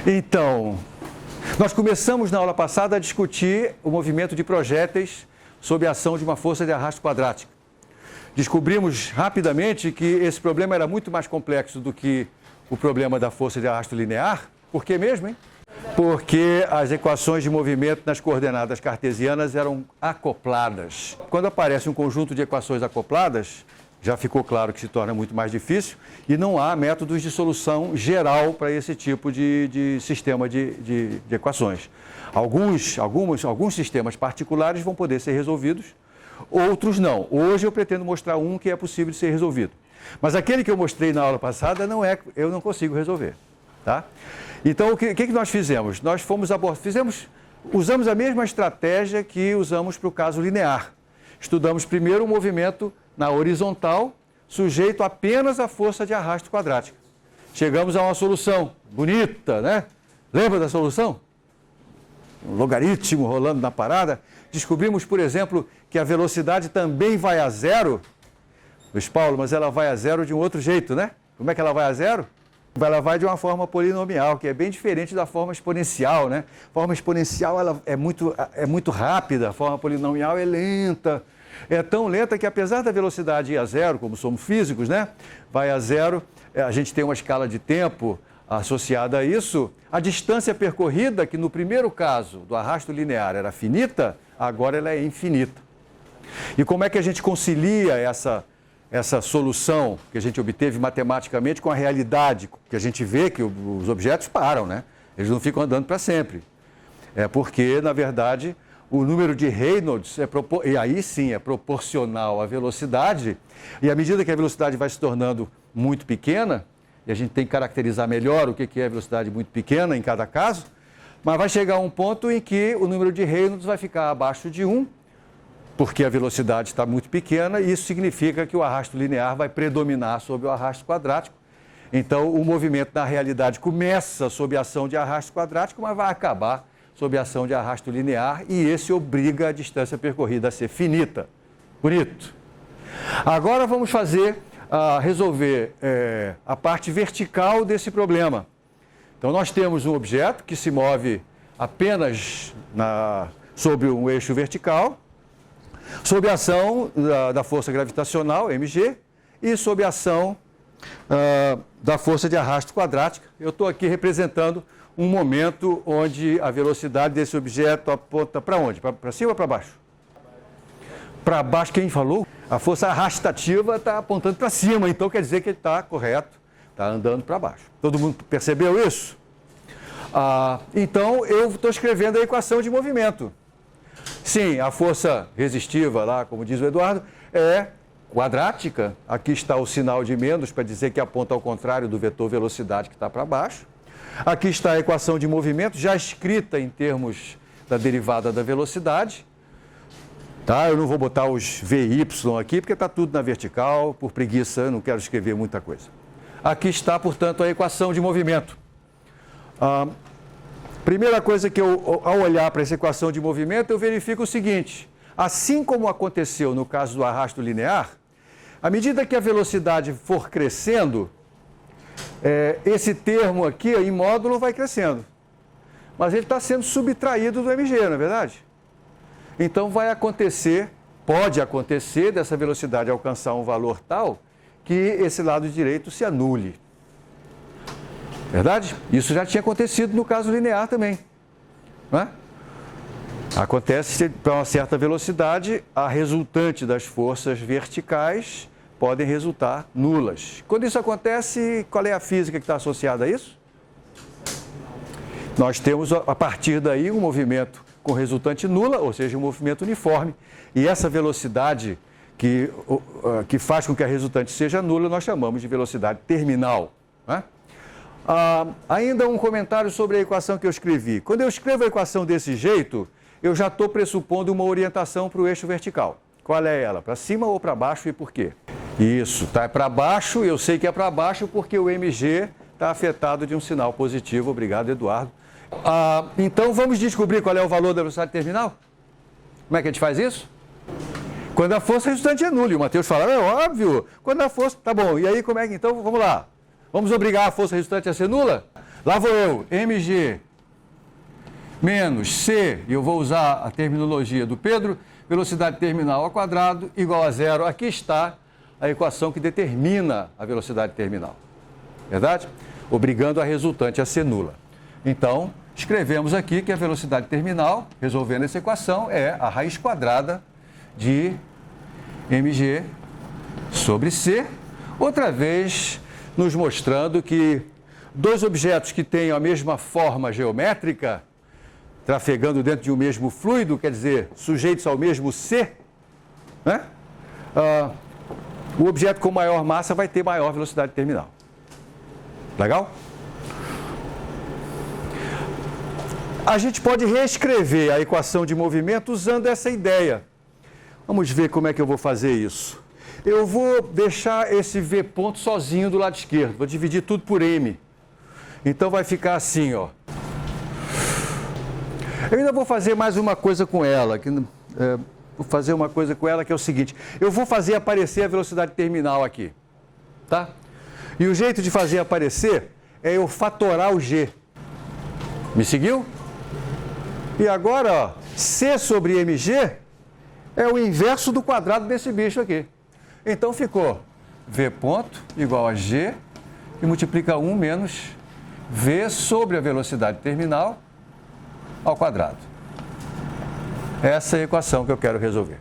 Então, nós começamos na aula passada a discutir o movimento de projéteis sob a ação de uma força de arrasto quadrática. Descobrimos rapidamente que esse problema era muito mais complexo do que o problema da força de arrasto linear. Por que mesmo, hein? Porque as equações de movimento nas coordenadas cartesianas eram acopladas. Quando aparece um conjunto de equações acopladas, já ficou claro que se torna muito mais difícil e não há métodos de solução geral para esse tipo de sistema de equações. Alguns sistemas particulares vão poder ser resolvidos, outros não. Hoje eu pretendo mostrar um que é possível de ser resolvido. Mas aquele que eu mostrei na aula passada eu não consigo resolver. Tá? Então, o que nós fizemos? Nós usamos a mesma estratégia que usamos para o caso linear. Estudamos primeiro o movimento na horizontal, sujeito apenas à força de arrasto quadrática. Chegamos a uma solução bonita, né? Lembra da solução? Um logaritmo rolando na parada. Descobrimos, por exemplo, que a velocidade também vai a zero. Luiz Paulo, mas ela vai a zero de um outro jeito, né? Como é que ela vai a zero? Ela vai de uma forma polinomial, que é bem diferente da forma exponencial, né? A forma exponencial ela é muito rápida, a forma polinomial é lenta. É tão lenta que, apesar da velocidade ir a zero, como somos físicos, né? Vai a zero, a gente tem uma escala de tempo associada a isso. A distância percorrida, que no primeiro caso do arrasto linear era finita, agora ela é infinita. E como é que a gente concilia essa solução que a gente obteve matematicamente com a realidade, que a gente vê que os objetos param, né? Eles não ficam andando para sempre. É porque, na verdade, o número de Reynolds e aí sim é proporcional à velocidade, e à medida que a velocidade vai se tornando muito pequena, e a gente tem que caracterizar melhor o que é velocidade muito pequena em cada caso, mas vai chegar um ponto em que o número de Reynolds vai ficar abaixo de 1, porque a velocidade está muito pequena, e isso significa que o arrasto linear vai predominar sobre o arrasto quadrático. Então, o movimento na realidade começa sob a ação de arrasto quadrático, mas vai acabar sob a ação de arrasto linear, e esse obriga a distância percorrida a ser finita. Bonito. Agora vamos resolver a parte vertical desse problema. Então, nós temos um objeto que se move apenas sobre um eixo vertical, sob a ação da força gravitacional, mg, e sob a ação da força de arrasto quadrática. Eu estou aqui representando um momento onde a velocidade desse objeto aponta para onde? Para cima ou para baixo? Para baixo, quem falou? A força arrastativa está apontando para cima, então quer dizer que ele está correto, está andando para baixo. Todo mundo percebeu isso? Então, eu estou escrevendo a equação de movimento. Sim, a força resistiva lá, como diz o Eduardo, é quadrática. Aqui está o sinal de menos para dizer que aponta ao contrário do vetor velocidade que está para baixo. Aqui está a equação de movimento, já escrita em termos da derivada da velocidade. Tá? Eu não vou botar os VY aqui, porque está tudo na vertical, por preguiça, eu não quero escrever muita coisa. Aqui está, portanto, a equação de movimento. Primeira coisa que ao olhar para essa equação de movimento, eu verifico o seguinte: assim como aconteceu no caso do arrasto linear, à medida que a velocidade for crescendo, esse termo aqui, em módulo, vai crescendo. Mas ele está sendo subtraído do mg, não é verdade? Então pode acontecer dessa velocidade alcançar um valor tal que esse lado direito se anule. Verdade? Isso já tinha acontecido no caso linear também. Não é? Acontece para uma certa velocidade, a resultante das forças verticais podem resultar nulas. Quando isso acontece, qual é a física que está associada a isso? Nós temos, a partir daí, um movimento com resultante nula, ou seja, um movimento uniforme. E essa velocidade que faz com que a resultante seja nula, nós chamamos de velocidade terminal. Não é? Ainda um comentário sobre a equação que eu escrevi. Quando eu escrevo a equação desse jeito, eu já estou pressupondo uma orientação para o eixo vertical. Qual é ela? Para cima ou para baixo e por quê? Isso, tá para baixo, eu sei que é para baixo porque o mg está afetado de um sinal positivo. Obrigado, Eduardo. Então vamos descobrir qual é o valor da velocidade terminal? Como é que a gente faz isso? Quando a força resultante é nula. E o Matheus fala, é óbvio, quando a força... Tá bom, e aí como é que... Então vamos lá. Vamos obrigar a força resultante a ser nula? Lá vou eu, mg menos c, e eu vou usar a terminologia do Pedro, velocidade terminal ao quadrado igual a zero. Aqui está a equação que determina a velocidade terminal. Verdade? Obrigando a resultante a ser nula. Então, escrevemos aqui que a velocidade terminal, resolvendo essa equação, é a raiz quadrada de mg sobre c. Outra vez, nos mostrando que dois objetos que tenham a mesma forma geométrica, trafegando dentro de um mesmo fluido, quer dizer, sujeitos ao mesmo C, né? O objeto com maior massa vai ter maior velocidade terminal. Legal? A gente pode reescrever a equação de movimento usando essa ideia. Vamos ver como é que eu vou fazer isso. Eu vou deixar esse V ponto sozinho do lado esquerdo. Vou dividir tudo por M. Então vai ficar assim, ó. Eu ainda vou fazer mais uma coisa com ela. Vou fazer uma coisa com ela que é o seguinte. Eu vou fazer aparecer a velocidade terminal aqui. Tá? E o jeito de fazer aparecer é eu fatorar o G. Me seguiu? E agora, ó, C sobre mg é o inverso do quadrado desse bicho aqui. Então ficou V ponto igual a G e multiplica 1 menos V sobre a velocidade terminal ao quadrado. Essa é a equação que eu quero resolver.